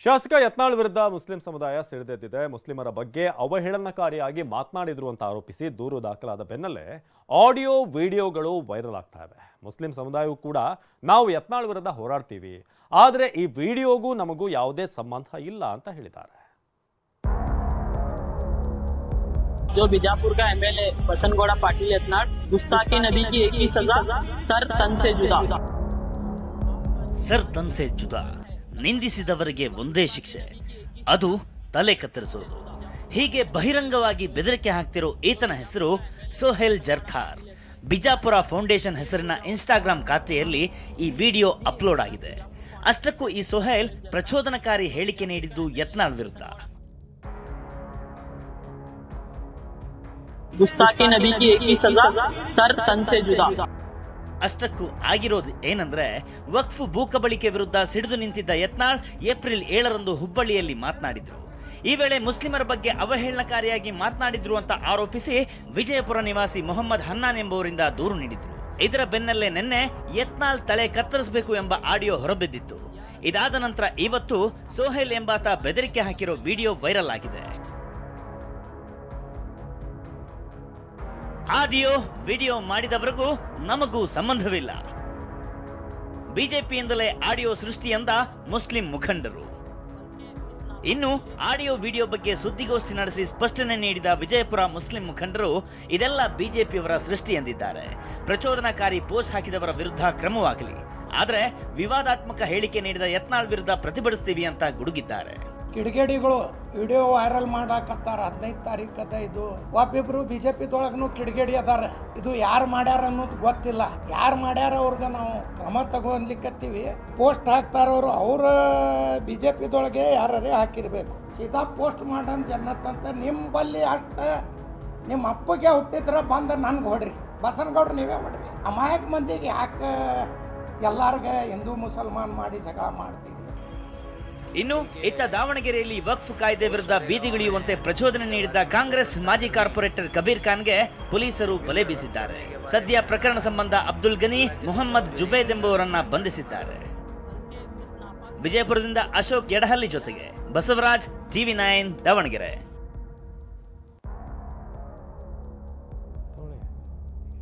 ಶಾಸಕ ಯತ್ನಾಳ್ ವಿರುದ್ಧ ಮುಸ್ಲಿಂ ಸಮುದಾಯ ಸಿಡಿದೆದ್ದಿದೆ. ಮುಸ್ಲಿಮರ ಬಗ್ಗೆ ಅವಹೇಳನಕಾರಿಯಾಗಿ ಮಾತನಾಡಿದ್ರು ಅಂತ ಆರೋಪಿಸಿ ದೂರು ದಾಖಲಾದ ಬೆನ್ನಲ್ಲೇ ಆಡಿಯೋ ವಿಡಿಯೋಗಳು ವೈರಲ್ ಆಗ್ತಾ ಇವೆ. ಮುಸ್ಲಿಂ ಸಮುದಾಯವು ಕೂಡ ನಾವು ಯತ್ನಾಳ್ ವಿರುದ್ಧ ಹೋರಾಡ್ತೀವಿ, ಆದರೆ ಈ ವಿಡಿಯೋಗೂ ನಮಗೂ ಯಾವುದೇ ಸಂಬಂಧ ಇಲ್ಲ ಅಂತ ಹೇಳಿದ್ದಾರೆ. जो बीजापुर का एमएलए बसनगौड़ा पाटिल यत्नाळ गुस्ताखी नबी की एक ही सजा सर तन से जुदा. ಸರ್ ತನ್ ಸೆ ಜುದಾ ನಿಂದಿಸಿದವರಿಗೆ ಒಂದೇ ಶಿಕ್ಷೆ, ಅದು ತಲೆ ಕತ್ತರಿಸುವುದು. ಹೀಗೆ ಬಹಿರಂಗವಾಗಿ ಬೆದರಿಕೆ ಹಾಕ್ತಿರೋ ಈತನ ಹೆಸರು ಸೋಹೇಲ್ ಜರ್ತಾರ್. ಬಿಜಾಪುರ ಫೌಂಡೇಶನ್ ಹೆಸರಿನ ಇನ್ಸ್ಟಾಗ್ರಾಮ್ ಖಾತೆಯಲ್ಲಿ ಈ ವಿಡಿಯೋ ಅಪ್ಲೋಡ್ ಆಗಿದೆ. ಅಷ್ಟಕ್ಕೂ ಈ ಸೋಹೇಲ್ ಪ್ರಚೋದನಕಾರಿ ಹೇಳಿಕೆ ನೀಡಿದ್ದು ಯತ್ನಾಳ್ ವಿರುದ್ಧ. गुस्ताखी नबी की एक ही सजा सर तन से जुदा. ಅಷ್ಟಕ್ಕೂ ಆಗಿರೋದು ಏನಂದ್ರೆ, ವಕ್ಫ್ ಭೂ ಕಬಳಿಕೆ ವಿರುದ್ಧ ಸಿಡಿದು ನಿಂತಿದ್ದ ಯತ್ನಾಳ್ ಏಪ್ರಿಲ್ 7ರಂದು ಹುಬ್ಬಳ್ಳಿಯಲ್ಲಿ ಮಾತನಾಡಿದ್ರು. ಈ ವೇಳೆ ಮುಸ್ಲಿಮರ ಬಗ್ಗೆ ಅವಹೇಳನಕಾರಿಯಾಗಿ ಮಾತನಾಡಿದ್ರು ಅಂತ ಆರೋಪಿಸಿ ವಿಜಯಪುರ ನಿವಾಸಿ ಮೊಹಮ್ಮದ್ ಹನ್ನಾನ್ ಎಂಬುವರಿಂದ ದೂರು ನೀಡಿದ್ರು. ಇದರ ಬೆನ್ನಲ್ಲೇ ನಿನ್ನೆ ಯತ್ನಾಳ್ ತಲೆ ಕತ್ತರಿಸಬೇಕು ಎಂಬ ಆಡಿಯೋ ಹೊರಬಿದ್ದಿತ್ತು. ಇದಾದ ನಂತರ ಇವತ್ತು ಸೋಹೇಲ್ ಎಂಬಾತ ಬೆದರಿಕೆ ಹಾಕಿರೋ ವಿಡಿಯೋ ವೈರಲ್ ಆಗಿದೆ. ಆಡಿಯೋ ವಿಡಿಯೋ ಮಾಡಿದವರಿಗೂ ನಮಗೂ ಸಂಬಂಧವಿಲ್ಲ. ಬಿಜೆಪಿಯಿಂದಲೇ ಆಡಿಯೋ ಸೃಷ್ಟಿ ಎಂದ ಮುಸ್ಲಿಂ ಮುಖಂಡರು. ಇನ್ನು ಆಡಿಯೋ ವಿಡಿಯೋ ಬಗ್ಗೆ ಸುದ್ದಿಗೋಷ್ಠಿ ನಡೆಸಿ ಸ್ಪಷ್ಟನೆ ನೀಡಿದ ವಿಜಯಪುರ ಮುಸ್ಲಿಂ ಮುಖಂಡರು ಇದೆಲ್ಲ ಬಿಜೆಪಿಯವರ ಸೃಷ್ಟಿ ಎಂದಿದ್ದಾರೆ. ಪ್ರಚೋದನಕಾರಿ ಪೋಸ್ಟ್ ಹಾಕಿದವರ ವಿರುದ್ಧ ಕ್ರಮವಾಗಲಿ, ಆದರೆ ವಿವಾದಾತ್ಮಕ ಹೇಳಿಕೆ ನೀಡಿದ ಯತ್ನಾಳ್ ವಿರುದ್ಧ ಪ್ರತಿಭಟಿಸ್ತೀವಿ ಅಂತ ಗುಡುಗಿದ್ದಾರೆ. ಕಿಡಿಗೇಡಿಗಳು ವಿಡಿಯೋ ವೈರಲ್ ಮಾಡಾಕತ್ತಾರ. 15 ತಾರೀಕದ ಇದು ಒಬ್ಬಿಬ್ರು ಬಿಜೆಪಿದೊಳಗೂ ಕಿಡಿಗೇಡಿ ಅದಾರ. ಇದು ಯಾರು ಮಾಡ್ಯಾರ ಅನ್ನೋದು ಗೊತ್ತಿಲ್ಲ. ಯಾರು ಮಾಡ್ಯಾರ ಅವ್ರಿಗೆ ನಾವು ಕ್ರಮ ತಗೊಳ್ಲಿಕ್ಕತ್ತೀವಿ. ಪೋಸ್ಟ್ ಹಾಕ್ತಾರವ್ರು ಅವ್ರ ಬಿಜೆಪಿದೊಳಗೆ ಯಾರೇ ಹಾಕಿರ್ಬೇಕು. ಸೀದಾ ಪೋಸ್ಟ್ ಮಾಡನ್ ಜನ್ನತ್ ಅಂತ ನಿಮ್ಮಲ್ಲಿ ಅಷ್ಟ ನಿಮ್ಮ ಅಪ್ಪಗೆ ಹುಟ್ಟಿದ್ರೆ ಬಂದು ನನ್ಗೆ ಹೊಡ್ರಿ, ಬಸನಗೌಡ್ರು ನೀವೇ ಹೊಡ್ರಿ. ಅಮಾಯಕ ಮಂದಿಗೆ ಯಾಕೆ ಎಲ್ಲಾರ್ಗೆ ಹಿಂದೂ ಮುಸಲ್ಮಾನ್ ಮಾಡಿ ಜಗಳ ಮಾಡ್ತೀರಿ? ಇನ್ನು ಇತ್ತ ದಾವಣಗೆರೆಯಲ್ಲಿ ವಕ್ಫ್ ಕಾಯ್ದೆ ವಿರುದ್ಧ ಬೀದಿಗಿಳಿಯುವಂತೆ ಪ್ರಚೋದನೆ ನೀಡಿದ್ದ ಕಾಂಗ್ರೆಸ್ ಮಾಜಿ ಕಾರ್ಪೊರೇಟರ್ ಕಬೀರ್ ಖಾನ್ಗೆ ಪೊಲೀಸರು ಬಲೆ ಬೀಸಿದ್ದಾರೆ. ಸದ್ಯ ಪ್ರಕರಣ ಸಂಬಂಧ ಅಬ್ದುಲ್ ಗನಿ, ಮೊಹಮ್ಮದ್ ಜುಬೇದ್ ಎಂಬುವರನ್ನ ಬಂಧಿಸಿದ್ದಾರೆ. ವಿಜಯಪುರದಿಂದ ಅಶೋಕ್ ಯಡಹಳ್ಳಿ ಜೊತೆಗೆ ಬಸವರಾಜ್, TV9 ದಾವಣಗೆರೆ.